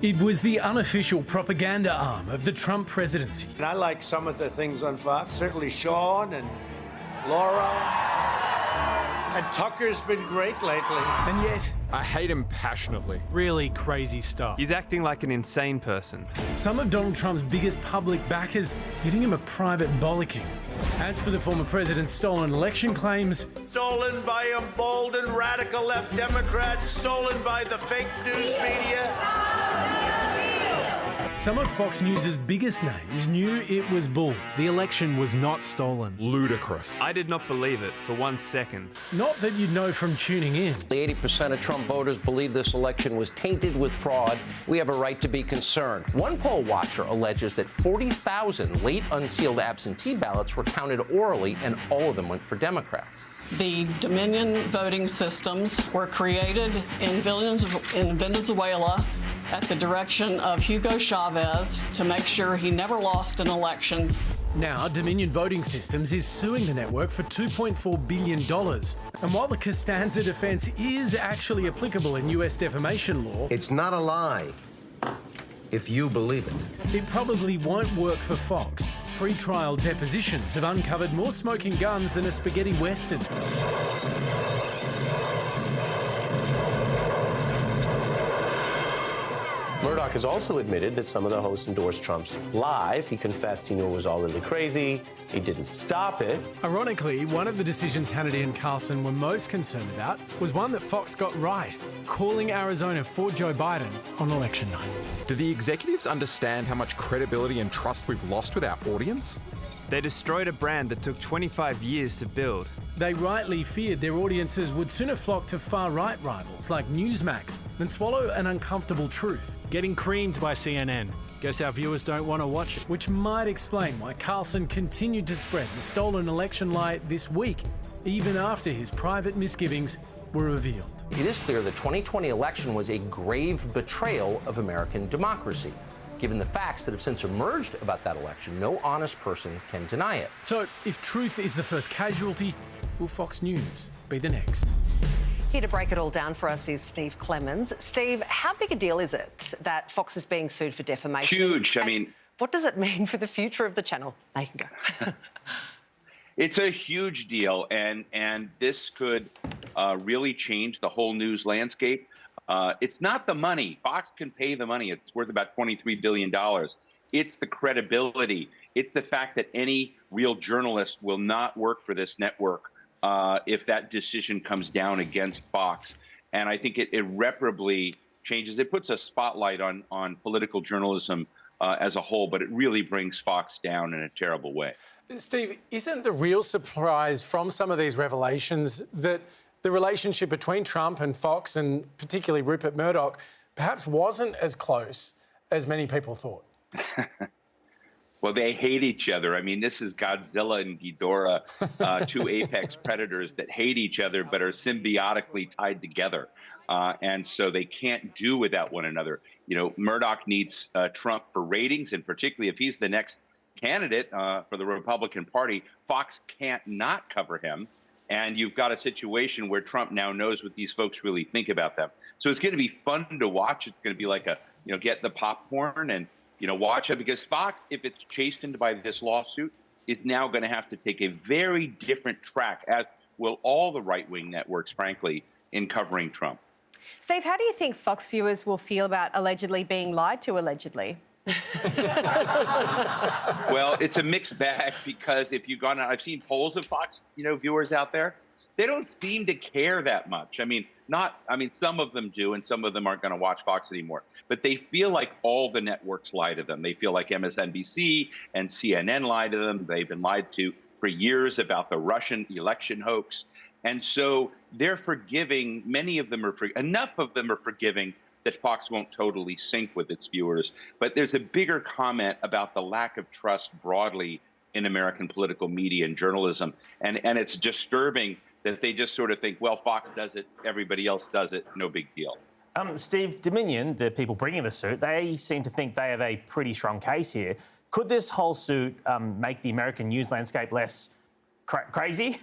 It was the unofficial propaganda arm of the Trump presidency. And I like some of the things on Fox, certainly Sean and Laura. And Tucker's been great lately. And yet, I hate him passionately. really crazy stuff. He's acting like an insane person. Some of Donald Trump's biggest public backers giving him a private bollocking. As for the former president's stolen election claims, Stolen by emboldened radical left Democrats, stolen by the fake news media. some of Fox News' biggest names knew it was bull. The election was not stolen. Ludicrous. I did not believe it for 1 second. Not that you'd know from tuning in. 80% of Trump voters believe this election was tainted with fraud. We have a right to be concerned. One poll watcher alleges that 40,000 late unsealed absentee ballots were counted orally, and all of them went for Democrats. The Dominion voting systems were created in Venezuela at the direction of Hugo Chavez to make sure he never lost an election. Now, Dominion Voting Systems is suing the network for $2.4 billion. And while the Costanza defense is actually applicable in US defamation law, It's not a lie, if you believe it. it probably won't work for Fox. Pre-trial depositions have uncovered more smoking guns than a spaghetti western. Murdoch has also admitted that some of the hosts endorsed Trump's lies. He confessed he knew it was all really crazy. He didn't stop it. Ironically, one of the decisions Hannity and Carlson were most concerned about was one that Fox got right, calling Arizona for Joe Biden on election night. Do the executives understand how much credibility and trust we've lost with our audience? They destroyed a brand that took 25 years to build. They rightly feared their audiences would sooner flock to far-right rivals like Newsmax than swallow an uncomfortable truth. Getting creamed by CNN. Guess our viewers don't want to watch it. Which might explain why Carlson continued to spread the stolen election lie this week, even after his private misgivings were revealed. It is clear the 2020 election was a grave betrayal of American democracy. Given the facts that have since emerged about that election, no honest person can deny it. So, if truth is the first casualty, will Fox News be the next? Here to break it all down for us is Steve Clemons. Steve, how big a deal is it that Fox is being sued for defamation? Huge. I mean, what does it mean for the future of the channel? There you go. it's a huge deal, and this could really change the whole news landscape. It's not the money. Fox can pay the money. It's worth about $23 billion. It's the credibility. It's the fact that any real journalist will not work for this network if that decision comes down against Fox. And I think it irreparably changes. It puts a spotlight on political journalism as a whole, but it really brings Fox down in a terrible way. Steve, isn't the real surprise from some of these revelations that the relationship between Trump and Fox, and particularly Rupert Murdoch, perhaps wasn't as close as many people thought? Well, they hate each other. I mean, this is Godzilla and Ghidorah, two apex predators that hate each other but are symbiotically tied together. And so they can't do without one another. You know, Murdoch needs Trump for ratings, and particularly if he's the next candidate for the Republican Party, Fox can't not cover him. And you've got a situation where Trump now knows what these folks really think about them. So it's going to be fun to watch. It's going to be like a, get the popcorn and, watch it, because Fox, if it's chastened by this lawsuit, is now going to have to take a very different track, as will all the right-wing networks, frankly, in covering Trump. Steve, how do you think Fox viewers will feel about allegedly being lied to, allegedly? Well, it's a mixed bag, because if you've gone out, I've seen polls of Fox, viewers out there. They don't seem to care that much. Some of them do, and some of them aren't going to watch Fox anymore. But they feel like all the networks lie to them. They feel like MSNBC and CNN lie to them. They've been lied to for years about the Russian election hoax. And so they're forgiving. Many of them are enough of them are forgiving that Fox won't totally sync with its viewers. But there's a bigger comment about the lack of trust broadly in American political media and journalism. And it's disturbing that they just sort of think, well, Fox does it, everybody else does it, no big deal. Steve, Dominion, the people bringing the suit, they seem to think they have a pretty strong case here. Could this whole suit make the American news landscape less crazy?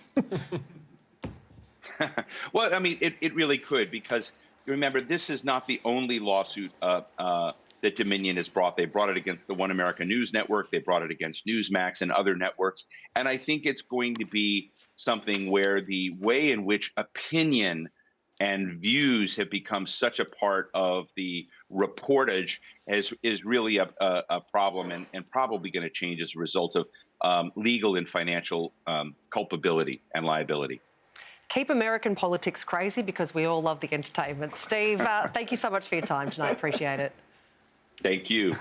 Well, it really could, because remember, this is not the only lawsuit that Dominion has brought. They brought it against the One America News Network. They brought it against Newsmax and other networks. And I think it's going to be something where the way in which opinion and views have become such a part of the reportage is really a problem and probably going to change as a result of legal and financial culpability and liability. Keep American politics crazy because we all love the entertainment. Steve, thank you so much for your time tonight. Appreciate it. Thank you.